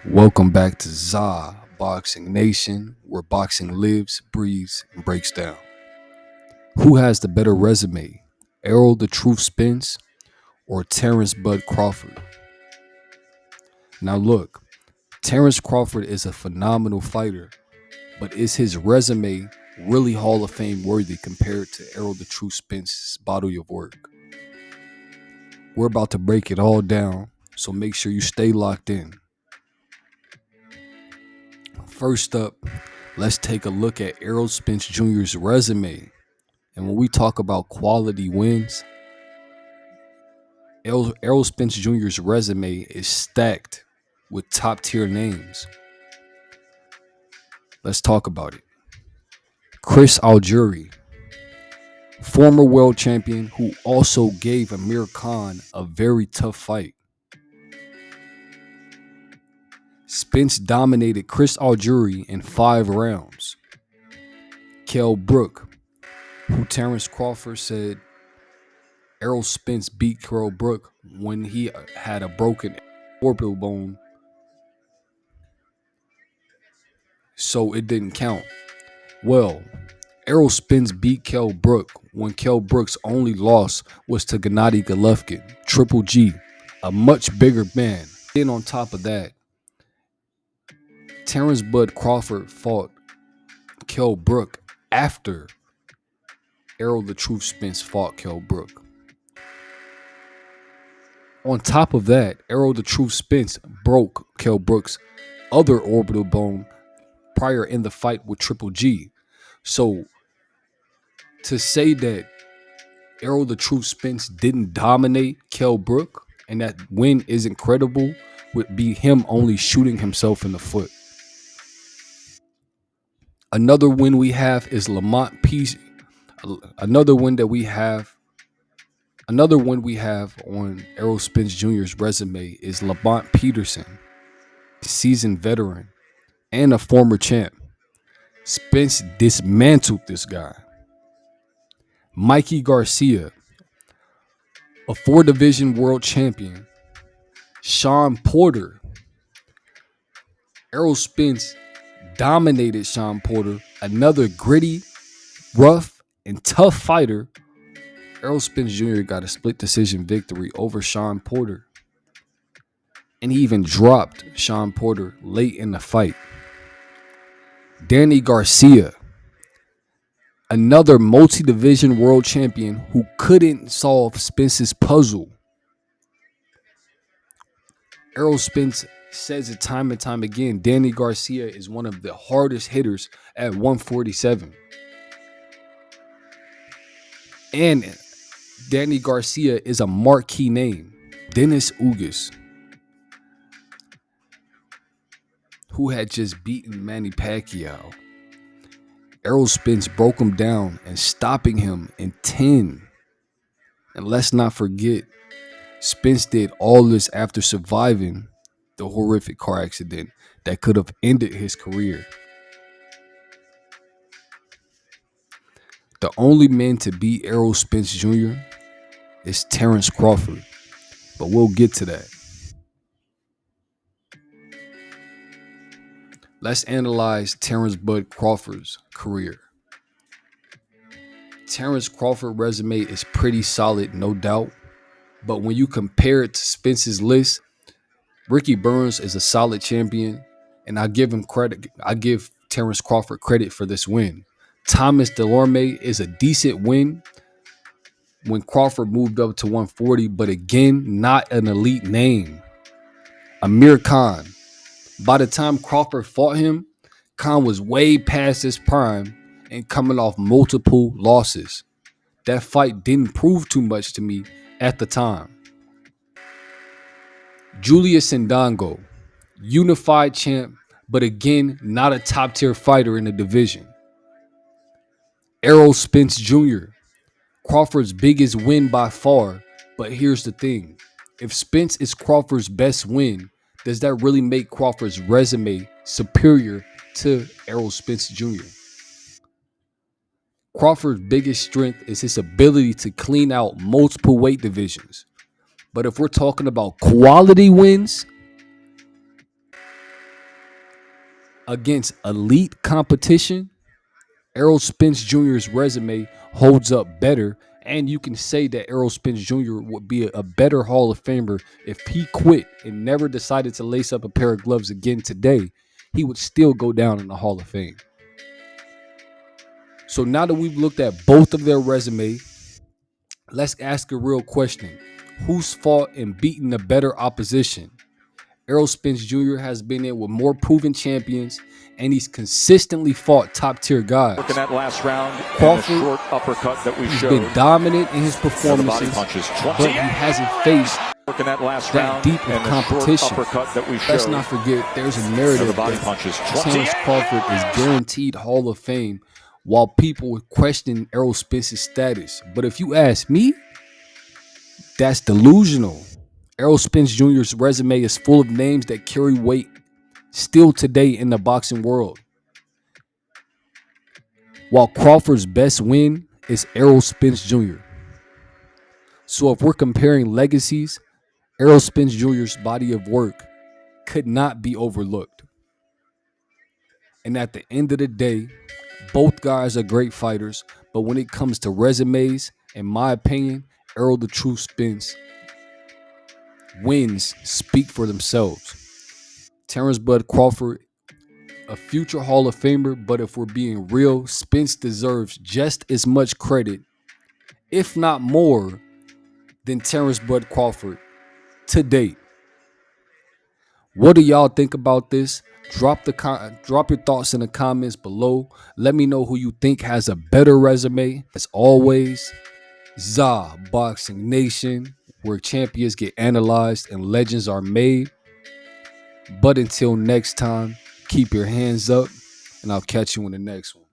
Welcome back to ZABoxingNation, where boxing lives, breathes, and breaks down. Who has the better resume, Errol "The Truth" Spence or Terence "Bud" Crawford? Now look, Terence Crawford is a phenomenal fighter, but is his resume really Hall of Fame worthy compared to Errol "The Truth" Spence's body of work? We're about to break it all down, so make sure you stay locked in. First up, let's take a look at Errol Spence Jr.'s resume. And when we talk about quality wins, Errol Spence Jr.'s resume is stacked with top tier names. Let's talk about it. Chris Algieri, former world champion who also gave Amir Khan a very tough fight. Spence dominated Chris Algieri in 5 rounds. Kell Brook, who Terence Crawford said Errol Spence beat Kell Brook when he had a broken orbital bone, so it didn't count. Well, Errol Spence beat Kell Brook when Kell Brook's only loss was to Gennady Golovkin, Triple G, a much bigger man. Then on top of that, Terence "Bud" Crawford fought Kell Brook after Errol "The Truth" Spence fought Kell Brook. On top of that, Errol "The Truth" Spence broke Kell Brook's other orbital bone prior in the fight with Triple G. So to say that Errol "The Truth" Spence didn't dominate Kell Brook and that win isn't credible would be him only shooting himself in the foot. Another win we have is Lamont Peterson. Another win we have on Errol Spence Jr.'s resume is Lamont Peterson, seasoned veteran and a former champ. Spence dismantled this guy. Mikey Garcia, a 4-division world champion. Shawn Porter. Errol Spence dominated Shawn Porter, another gritty, rough, and tough fighter. Errol Spence Jr. got a split decision victory over Shawn Porter. And he even dropped Shawn Porter late in the fight. Yordenis Garcia, another multi-division world champion who couldn't solve Spence's puzzle. Errol Spence says it time and time again, Yordenis Garcia is one of the hardest hitters at 147. And Yordenis Garcia is a marquee name. Yordenis Ugas, who had just beaten Manny Pacquiao. Errol Spence broke him down and stopping him in 10. And let's not forget, Spence did all this after surviving the horrific car accident that could have ended his career. The only man to beat Errol Spence Jr. is Terence Crawford, but we'll get to that. Let's analyze Terence "Bud" Crawford's career. Terence Crawford's resume is pretty solid, no doubt, but when you compare it to Spence's list, Ricky Burns is a solid champion, and I give him credit. I give Terence Crawford credit for this win. Thomas Delorme is a decent win when Crawford moved up to 140, but again, not an elite name. Amir Khan. By the time Crawford fought him, Khan was way past his prime and coming off multiple losses. That fight didn't prove too much to me at the time. Julius Indongo, unified champ, but again, not a top tier fighter in the division. Errol Spence Jr., Crawford's biggest win by far, but here's the thing. If Spence is Crawford's best win, does that really make Crawford's resume superior to Errol Spence Jr.? Crawford's biggest strength is his ability to clean out multiple weight divisions. But if we're talking about quality wins, against elite competition, Errol Spence Jr.'s resume holds up better, and you can say that Errol Spence Jr. would be a better Hall of Famer if he quit and never decided to lace up a pair of gloves again today. He would still go down in the Hall of Fame. So now that we've looked at both of their resume, let's ask a real question. Who's fought and beaten the better opposition? Errol Spence Jr. has been in with more proven champions, and he's consistently fought top-tier guys. Look at that last round, Crawford, and the short uppercut that we he's showed. been dominant in his performances, but he hasn't faced that deep of competition. Let's not forget, there's a narrative that Terence Crawford is guaranteed Hall of Fame, while people would question Errol Spence's status. But if you ask me, that's delusional. Errol Spence Jr.'s resume is full of names that carry weight still today in the boxing world, while Crawford's best win is Errol Spence Jr. So if we're comparing legacies, Errol Spence Jr.'s body of work could not be overlooked. And at the end of the day, both guys are great fighters, but when it comes to resumes, in my opinion, Errol the True Spence wins speak for themselves. Terence Bud Crawford, a future Hall of Famer, but if we're being real, Spence deserves just as much credit, if not more, than Terence Bud Crawford to date. What do y'all think about this? Drop your thoughts in the comments below. Let me know who you think has a better resume. As always, ZABoxingNation, where champions get analyzed and legends are made. But until next time, keep your hands up, and I'll catch you in the next one.